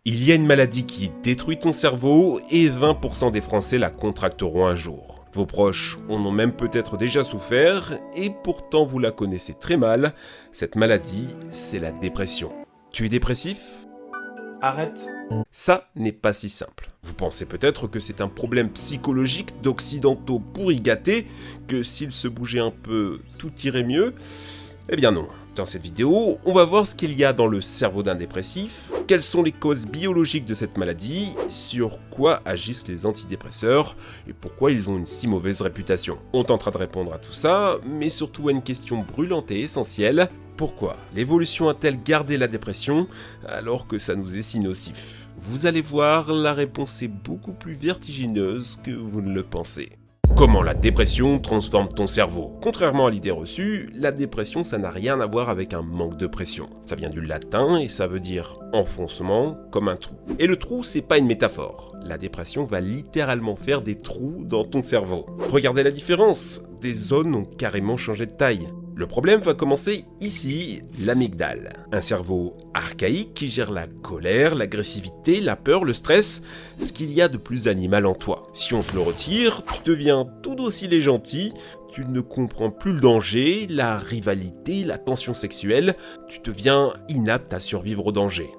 Il y a une maladie qui détruit ton cerveau et 20% des Français la contracteront un jour. Vos proches en ont même peut-être déjà souffert et pourtant vous la connaissez très mal. Cette maladie, c'est la dépression. Tu es dépressif ? Arrête. Ça n'est pas si simple. Vous pensez peut-être que c'est un problème psychologique d'occidentaux pourri gâtés, que s'ils se bougeaient un peu, tout irait mieux ? Eh bien non. Dans cette vidéo, on va voir ce qu'il y a dans le cerveau d'un dépressif, quelles sont les causes biologiques de cette maladie, sur quoi agissent les antidépresseurs et pourquoi ils ont une si mauvaise réputation. On tentera de répondre à tout ça, mais surtout à une question brûlante et essentielle. Pourquoi l'évolution a-t-elle gardé la dépression alors que ça nous est si nocif ? Vous allez voir, la réponse est beaucoup plus vertigineuse que vous ne le pensez. Comment la dépression transforme ton cerveau ? Contrairement à l'idée reçue, la dépression ça n'a rien à voir avec un manque de pression. Ça vient du latin et ça veut dire enfoncement comme un trou. Et le trou c'est pas une métaphore. La dépression va littéralement faire des trous dans ton cerveau. Regardez la différence, des zones ont carrément changé de taille. Le problème va commencer ici, l'amygdale. Un cerveau archaïque qui gère la colère, l'agressivité, la peur, le stress, ce qu'il y a de plus animal en toi. Si on te le retire, tu deviens tout docile et gentil, tu ne comprends plus le danger, la rivalité, la tension sexuelle, tu deviens inapte à survivre au danger.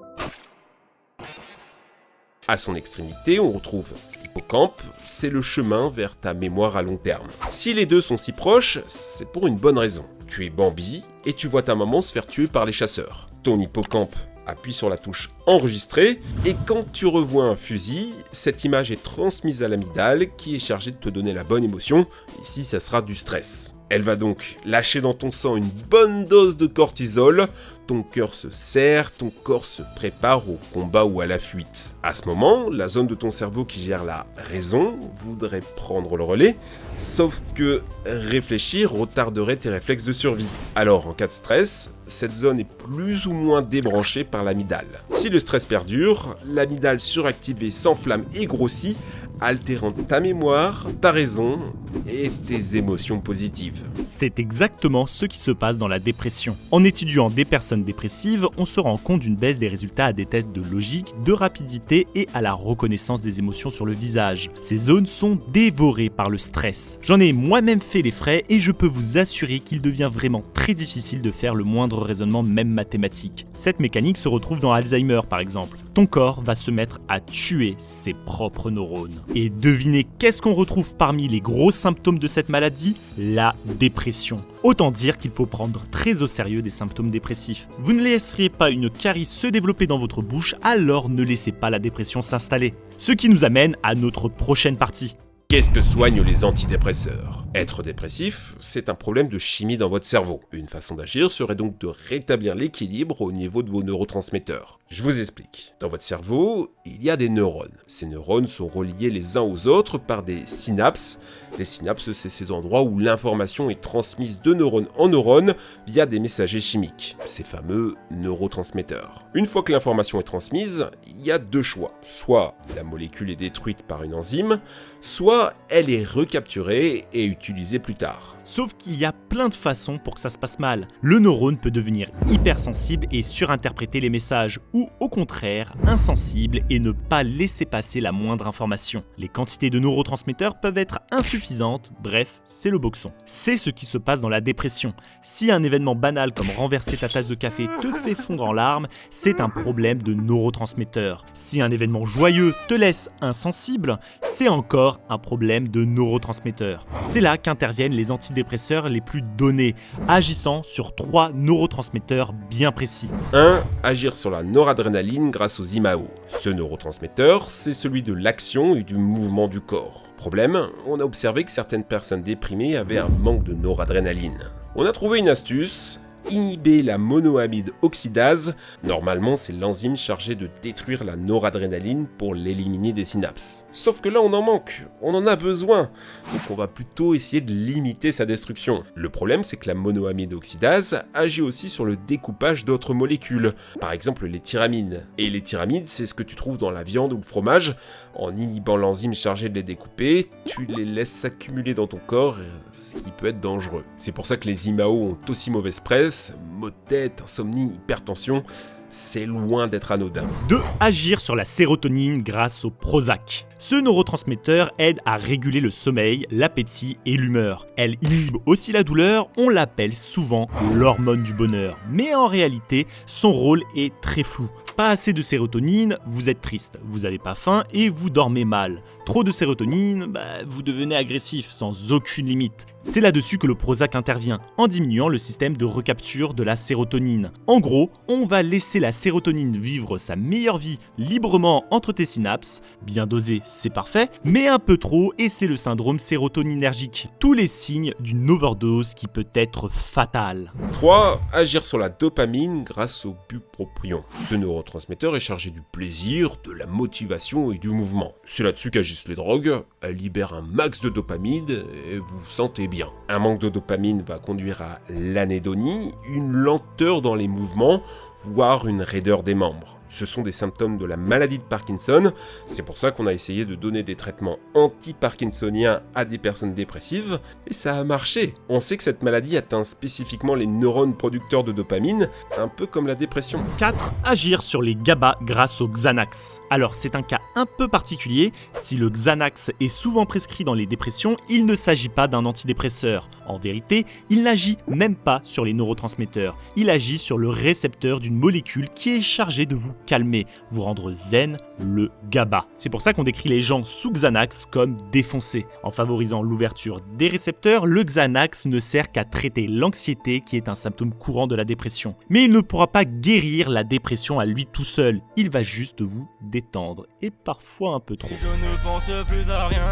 À son extrémité, on retrouve l'hippocampe, c'est le chemin vers ta mémoire à long terme. Si les deux sont si proches, c'est pour une bonne raison. Tu es Bambi et tu vois ta maman se faire tuer par les chasseurs. Ton hippocampe appuie sur la touche enregistrer et quand tu revois un fusil, cette image est transmise à l'amygdale qui est chargée de te donner la bonne émotion. Ici, ça sera du stress. Elle va donc lâcher dans ton sang une bonne dose de cortisol, ton cœur se serre, ton corps se prépare au combat ou à la fuite. À ce moment, la zone de ton cerveau qui gère la raison voudrait prendre le relais, sauf que réfléchir retarderait tes réflexes de survie. Alors en cas de stress, cette zone est plus ou moins débranchée par l'amygdale. Si le stress perdure, l'amygdale suractivée s'enflamme et grossit, altérant ta mémoire, ta raison et tes émotions positives. C'est exactement ce qui se passe dans la dépression. En étudiant des personnes dépressives, on se rend compte d'une baisse des résultats à des tests de logique, de rapidité et à la reconnaissance des émotions sur le visage. Ces zones sont dévorées par le stress. J'en ai moi-même fait les frais et je peux vous assurer qu'il devient vraiment très difficile de faire le moindre raisonnement, même mathématique. Cette mécanique se retrouve dans Alzheimer par exemple. Ton corps va se mettre à tuer ses propres neurones. Et devinez qu'est-ce qu'on retrouve parmi les gros symptômes de cette maladie ? La dépression. Autant dire qu'il faut prendre très au sérieux des symptômes dépressifs. Vous ne laisseriez pas une carie se développer dans votre bouche, alors ne laissez pas la dépression s'installer. Ce qui nous amène à notre prochaine partie. Qu'est-ce que soignent les antidépresseurs ? Être dépressif, c'est un problème de chimie dans votre cerveau. Une façon d'agir serait donc de rétablir l'équilibre au niveau de vos neurotransmetteurs. Je vous explique. Dans votre cerveau, il y a des neurones. Ces neurones sont reliés les uns aux autres par des synapses. Les synapses, c'est ces endroits où l'information est transmise de neurone en neurone via des messagers chimiques, ces fameux neurotransmetteurs. Une fois que l'information est transmise, il y a deux choix. Soit la molécule est détruite par une enzyme, soit elle est recapturée et utilisée plus tard. Sauf qu'il y a plein de façons pour que ça se passe mal. Le neurone peut devenir hypersensible et surinterpréter les messages, ou au contraire, insensible et ne pas laisser passer la moindre information. Les quantités de neurotransmetteurs peuvent être insuffisantes, bref, c'est le boxon. C'est ce qui se passe dans la dépression. Si un événement banal comme renverser ta tasse de café te fait fondre en larmes, c'est un problème de neurotransmetteurs. Si un événement joyeux te laisse insensible, c'est encore un problème de neurotransmetteurs. C'est là qu'interviennent les antidépresseurs les plus donnés, agissant sur 3 neurotransmetteurs bien précis. 1. Agir sur la noradrénaline grâce aux IMAO. Ce neurotransmetteur, c'est celui de l'action et du mouvement du corps. Problème, on a observé que certaines personnes déprimées avaient un manque de noradrénaline. On a trouvé une astuce. Inhiber la monoamide oxydase, normalement c'est l'enzyme chargée de détruire la noradrénaline pour l'éliminer des synapses. Sauf que là on en manque, on en a besoin, donc on va plutôt essayer de limiter sa destruction. Le problème c'est que la monoamide oxydase agit aussi sur le découpage d'autres molécules, par exemple les thyramines. Et les thyramines c'est ce que tu trouves dans la viande ou le fromage, en inhibant l'enzyme chargée de les découper, tu les laisses s'accumuler dans ton corps, ce qui peut être dangereux. C'est pour ça que les IMAO ont aussi mauvaise presse, maux de tête, insomnie, hypertension, c'est loin d'être anodin. 2. Agir sur la sérotonine grâce au Prozac. Ce neurotransmetteur aide à réguler le sommeil, l'appétit et l'humeur. Elle inhibe aussi la douleur, on l'appelle souvent l'hormone du bonheur. Mais en réalité, son rôle est très flou. Pas assez de sérotonine, vous êtes triste, vous n'avez pas faim et vous dormez mal. Trop de sérotonine, vous devenez agressif sans aucune limite. C'est là-dessus que le Prozac intervient, en diminuant le système de recapture de la sérotonine. En gros, on va laisser la sérotonine vivre sa meilleure vie librement entre tes synapses. Bien dosé, c'est parfait, mais un peu trop et c'est le syndrome sérotoninergique. Tous les signes d'une overdose qui peut être fatale. 3. Agir sur la dopamine grâce au bupropion. Ce neurotransmetteur est chargé du plaisir, de la motivation et du mouvement. C'est là-dessus qu'agissent les drogues. Elle libère un max de dopamine et vous vous sentez bien. Un manque de dopamine va conduire à l'anédonie, une lenteur dans les mouvements, voire une raideur des membres. Ce sont des symptômes de la maladie de Parkinson, c'est pour ça qu'on a essayé de donner des traitements anti-parkinsoniens à des personnes dépressives, et ça a marché. On sait que cette maladie atteint spécifiquement les neurones producteurs de dopamine, un peu comme la dépression. 4. Agir sur les GABA grâce au Xanax. Alors c'est un cas un peu particulier, si le Xanax est souvent prescrit dans les dépressions, il ne s'agit pas d'un antidépresseur. En vérité, il n'agit même pas sur les neurotransmetteurs, il agit sur le récepteur d'une molécule qui est chargée de vous calmer, vous rendre zen, le GABA. C'est pour ça qu'on décrit les gens sous Xanax comme défoncés. En favorisant l'ouverture des récepteurs, le Xanax ne sert qu'à traiter l'anxiété qui est un symptôme courant de la dépression. Mais il ne pourra pas guérir la dépression à lui tout seul, il va juste vous détendre, et parfois un peu trop. Je ne pense plus à rien.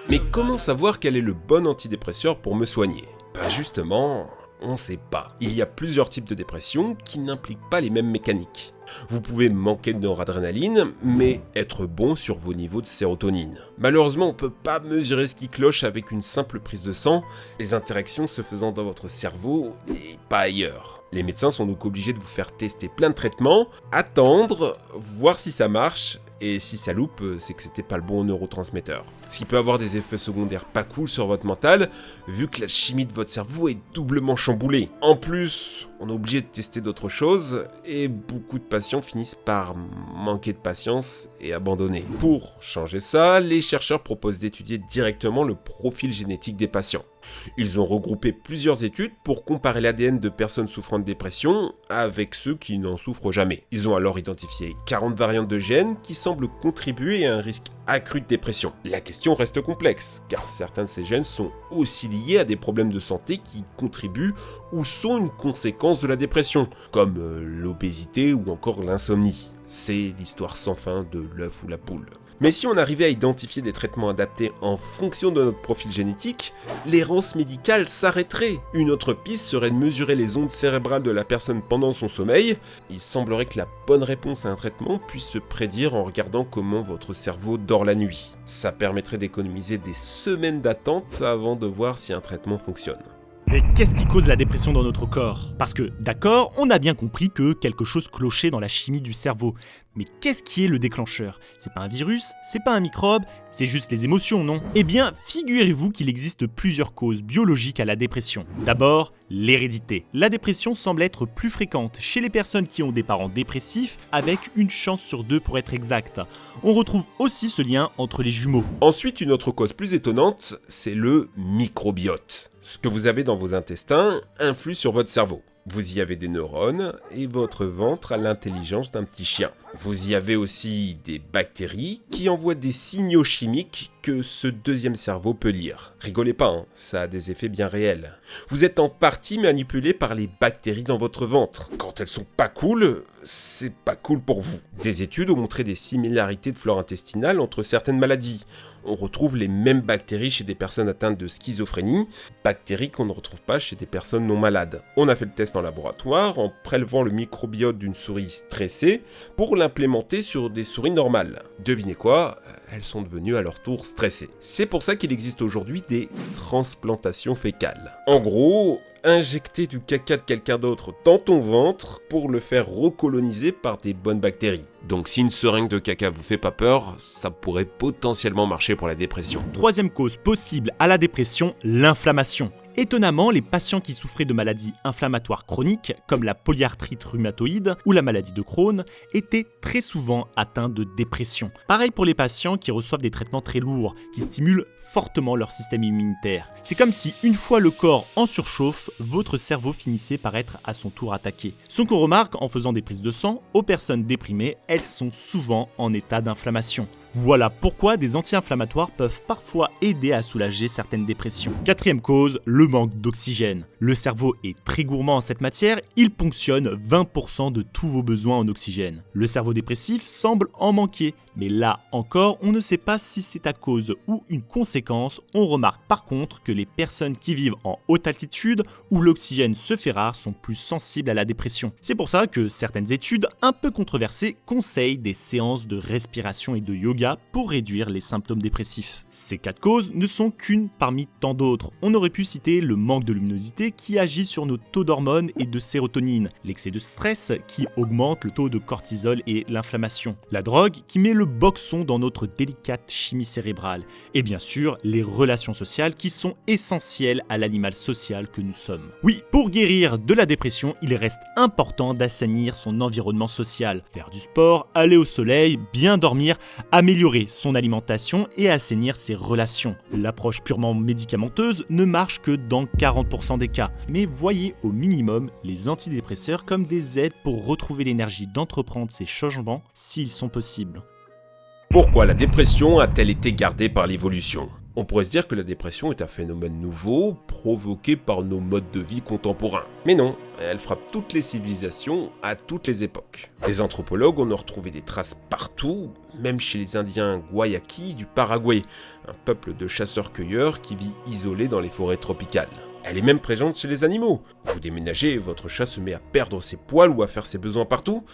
Mais comment savoir quel est le bon antidépresseur pour me soigner ? Justement, on ne sait pas. Il y a plusieurs types de dépression qui n'impliquent pas les mêmes mécaniques. Vous pouvez manquer de noradrénaline, mais être bon sur vos niveaux de sérotonine. Malheureusement, on ne peut pas mesurer ce qui cloche avec une simple prise de sang, les interactions se faisant dans votre cerveau et pas ailleurs. Les médecins sont donc obligés de vous faire tester plein de traitements, attendre, voir si ça marche, et si ça loupe, c'est que c'était pas le bon neurotransmetteur. Ce qui peut avoir des effets secondaires pas cool sur votre mental, vu que la chimie de votre cerveau est doublement chamboulée. En plus, on est obligé de tester d'autres choses, et beaucoup de patients finissent par manquer de patience et abandonner. Pour changer ça, les chercheurs proposent d'étudier directement le profil génétique des patients. Ils ont regroupé plusieurs études pour comparer l'ADN de personnes souffrant de dépression avec ceux qui n'en souffrent jamais. Ils ont alors identifié 40 variantes de gènes qui semblent contribuer à un risque accru de dépression. La question reste complexe, car certains de ces gènes sont aussi liés à des problèmes de santé qui contribuent ou sont une conséquence de la dépression, comme l'obésité ou encore l'insomnie. C'est l'histoire sans fin de l'œuf ou la poule. Mais si on arrivait à identifier des traitements adaptés en fonction de notre profil génétique, l'errance médicale s'arrêterait. Une autre piste serait de mesurer les ondes cérébrales de la personne pendant son sommeil. Il semblerait que la bonne réponse à un traitement puisse se prédire en regardant comment votre cerveau dort la nuit. Ça permettrait d'économiser des semaines d'attente avant de voir si un traitement fonctionne. Mais qu'est-ce qui cause la dépression dans notre corps ? Parce que, d'accord, on a bien compris que quelque chose clochait dans la chimie du cerveau. Mais qu'est-ce qui est le déclencheur ? C'est pas un virus, c'est pas un microbe, c'est juste les émotions, non ? Eh bien, figurez-vous qu'il existe plusieurs causes biologiques à la dépression. D'abord, l'hérédité. La dépression semble être plus fréquente chez les personnes qui ont des parents dépressifs, avec une chance sur 2 pour être exact. On retrouve aussi ce lien entre les jumeaux. Ensuite, une autre cause plus étonnante, c'est le microbiote. Ce que vous avez dans vos intestins influe sur votre cerveau. Vous y avez des neurones et votre ventre a l'intelligence d'un petit chien. Vous y avez aussi des bactéries qui envoient des signaux chimiques que ce deuxième cerveau peut lire. Rigolez pas, hein, ça a des effets bien réels. Vous êtes en partie manipulé par les bactéries dans votre ventre. Quand elles sont pas cool, c'est pas cool pour vous. Des études ont montré des similarités de flore intestinale entre certaines maladies. On retrouve les mêmes bactéries chez des personnes atteintes de schizophrénie, bactéries qu'on ne retrouve pas chez des personnes non malades. On a fait le test en laboratoire en prélevant le microbiote d'une souris stressée pour l'implémenter sur des souris normales. Devinez quoi ? elles sont devenues à leur tour stressées. C'est pour ça qu'il existe aujourd'hui des transplantations fécales. En gros, injecter du caca de quelqu'un d'autre dans ton ventre pour le faire recoloniser par des bonnes bactéries. Donc si une seringue de caca vous fait pas peur, ça pourrait potentiellement marcher pour la dépression. Troisième cause possible à la dépression, l'inflammation. Étonnamment, les patients qui souffraient de maladies inflammatoires chroniques, comme la polyarthrite rhumatoïde ou la maladie de Crohn, étaient très souvent atteints de dépression. Pareil pour les patients qui reçoivent des traitements très lourds, qui stimulent fortement leur système immunitaire. C'est comme si, une fois le corps en surchauffe, votre cerveau finissait par être à son tour attaqué. Ce qu'on remarque en faisant des prises de sang, aux personnes déprimées, elles sont souvent en état d'inflammation. Voilà pourquoi des anti-inflammatoires peuvent parfois aider à soulager certaines dépressions. Quatrième cause, le manque d'oxygène. Le cerveau est très gourmand en cette matière, il ponctionne 20% de tous vos besoins en oxygène. Le cerveau dépressif semble en manquer, mais là encore, on ne sait pas si c'est à cause ou une conséquence. On remarque par contre que les personnes qui vivent en haute altitude, où l'oxygène se fait rare, sont plus sensibles à la dépression. C'est pour ça que certaines études un peu controversées conseillent des séances de respiration et de yoga pour réduire les symptômes dépressifs. Ces 4 causes ne sont qu'une parmi tant d'autres. On aurait pu citer le manque de luminosité qui agit sur nos taux d'hormones et de sérotonine, l'excès de stress qui augmente le taux de cortisol et l'inflammation, la drogue qui met le boxon dans notre délicate chimie cérébrale, et bien sûr les relations sociales qui sont essentielles à l'animal social que nous sommes. Oui, pour guérir de la dépression, il reste important d'assainir son environnement social, faire du sport, aller au soleil, bien dormir, améliorer son alimentation et assainir ses relations. L'approche purement médicamenteuse ne marche que dans 40% des cas, mais voyez au minimum les antidépresseurs comme des aides pour retrouver l'énergie d'entreprendre ces changements s'ils sont possibles. Pourquoi la dépression a-t-elle été gardée par l'évolution ? On pourrait se dire que la dépression est un phénomène nouveau, provoqué par nos modes de vie contemporains. Mais non, elle frappe toutes les civilisations, à toutes les époques. Les anthropologues en ont retrouvé des traces partout, même chez les Indiens Guayakí du Paraguay, un peuple de chasseurs-cueilleurs qui vit isolé dans les forêts tropicales. Elle est même présente chez les animaux. Vous déménagez, votre chat se met à perdre ses poils ou à faire ses besoins partout.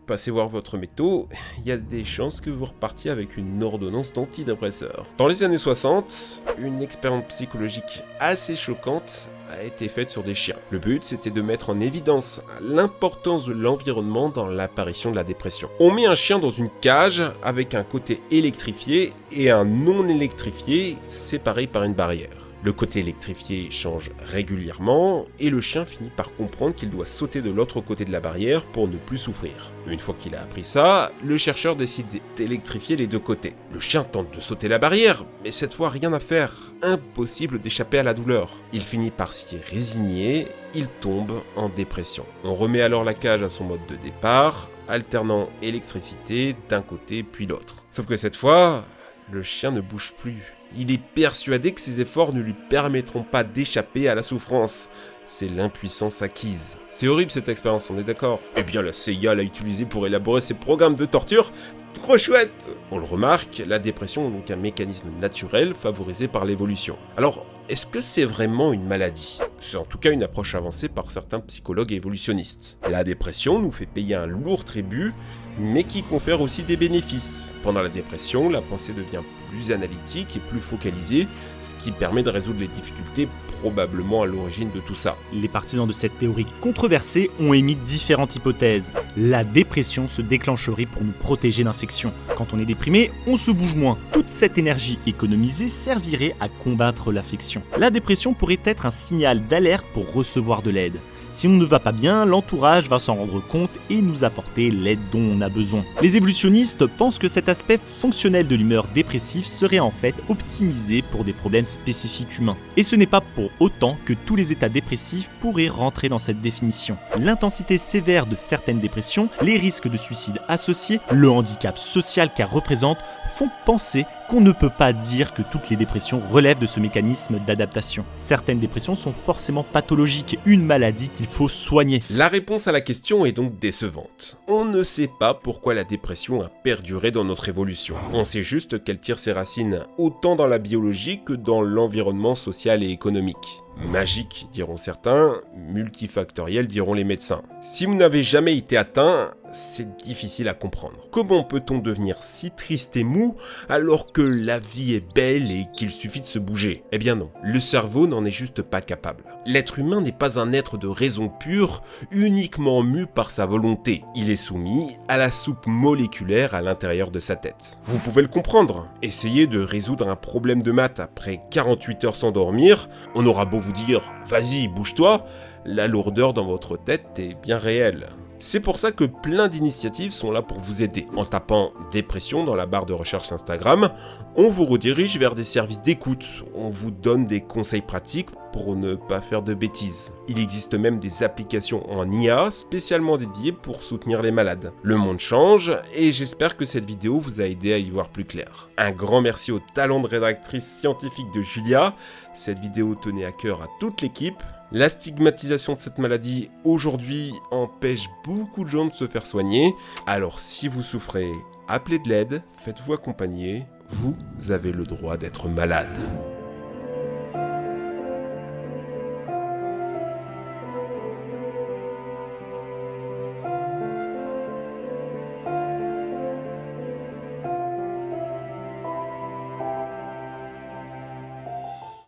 Passez voir votre métaux, il y a des chances que vous repartiez avec une ordonnance d'antidépresseur. Dans les années 60, une expérience psychologique assez choquante a été faite sur des chiens. Le but, c'était de mettre en évidence l'importance de l'environnement dans l'apparition de la dépression. On met un chien dans une cage avec un côté électrifié et un non électrifié séparé par une barrière. Le côté électrifié change régulièrement et le chien finit par comprendre qu'il doit sauter de l'autre côté de la barrière pour ne plus souffrir. Une fois qu'il a appris ça, le chercheur décide d'électrifier les deux côtés. Le chien tente de sauter la barrière, mais cette fois rien à faire. Impossible d'échapper à la douleur. Il finit par s'y résigner, il tombe en dépression. On remet alors la cage à son mode de départ, alternant électricité d'un côté puis l'autre. Sauf que cette fois, le chien ne bouge plus. Il est persuadé que ses efforts ne lui permettront pas d'échapper à la souffrance. C'est l'impuissance acquise. C'est horrible cette expérience, on est d'accord ? Eh bien la CIA l'a utilisée pour élaborer ses programmes de torture. Trop chouette ! On le remarque, la dépression est donc un mécanisme naturel favorisé par l'évolution. Alors, est-ce que c'est vraiment une maladie ? C'est en tout cas une approche avancée par certains psychologues évolutionnistes. La dépression nous fait payer un lourd tribut, mais qui confère aussi des bénéfices. Pendant la dépression, la pensée devient plus analytique et plus focalisée, ce qui permet de résoudre les difficultés probablement à l'origine de tout ça. Les partisans de cette théorie controversée ont émis différentes hypothèses. La dépression se déclencherait pour nous protéger d'infections. Quand on est déprimé, on se bouge moins. Toute cette énergie économisée servirait à combattre l'affection. La dépression pourrait être un signal d'alerte pour recevoir de l'aide. Si on ne va pas bien, l'entourage va s'en rendre compte et nous apporter l'aide dont on a besoin. Les évolutionnistes pensent que cet aspect fonctionnel de l'humeur dépressive serait en fait optimisé pour des problèmes spécifiques humains. Et ce n'est pas pour autant que tous les états dépressifs pourraient rentrer dans cette définition. L'intensité sévère de certaines dépressions, les risques de suicide associés, le handicap social qu'elles représentent font penser qu'on ne peut pas dire que toutes les dépressions relèvent de ce mécanisme d'adaptation. Certaines dépressions sont forcément pathologiques, une maladie qu'il faut soigner. La réponse à la question est donc décevante. On ne sait pas pourquoi la dépression a perduré dans notre évolution. On sait juste qu'elle tire ses racines autant dans la biologie que dans l'environnement social et économique. Magique, diront certains, multifactoriel, diront les médecins. Si vous n'avez jamais été atteint, c'est difficile à comprendre. Comment peut-on devenir si triste et mou alors que la vie est belle et qu'il suffit de se bouger? Eh bien non, le cerveau n'en est juste pas capable. L'être humain n'est pas un être de raison pure, uniquement mu par sa volonté. Il est soumis à la soupe moléculaire à l'intérieur de sa tête. Vous pouvez le comprendre. Essayez de résoudre un problème de maths après 48 heures sans dormir, on aura beau vous dire « vas-y, bouge-toi », la lourdeur dans votre tête est bien réelle. C'est pour ça que plein d'initiatives sont là pour vous aider. En tapant « dépression » dans la barre de recherche Instagram, on vous redirige vers des services d'écoute. On vous donne des conseils pratiques pour ne pas faire de bêtises. Il existe même des applications en IA spécialement dédiées pour soutenir les malades. Le monde change et j'espère que cette vidéo vous a aidé à y voir plus clair. Un grand merci au talent de rédactrice scientifique de Julia. Cette vidéo tenait à cœur à toute l'équipe. La stigmatisation de cette maladie aujourd'hui empêche beaucoup de gens de se faire soigner. Alors si vous souffrez, appelez de l'aide, faites-vous accompagner, vous avez le droit d'être malade.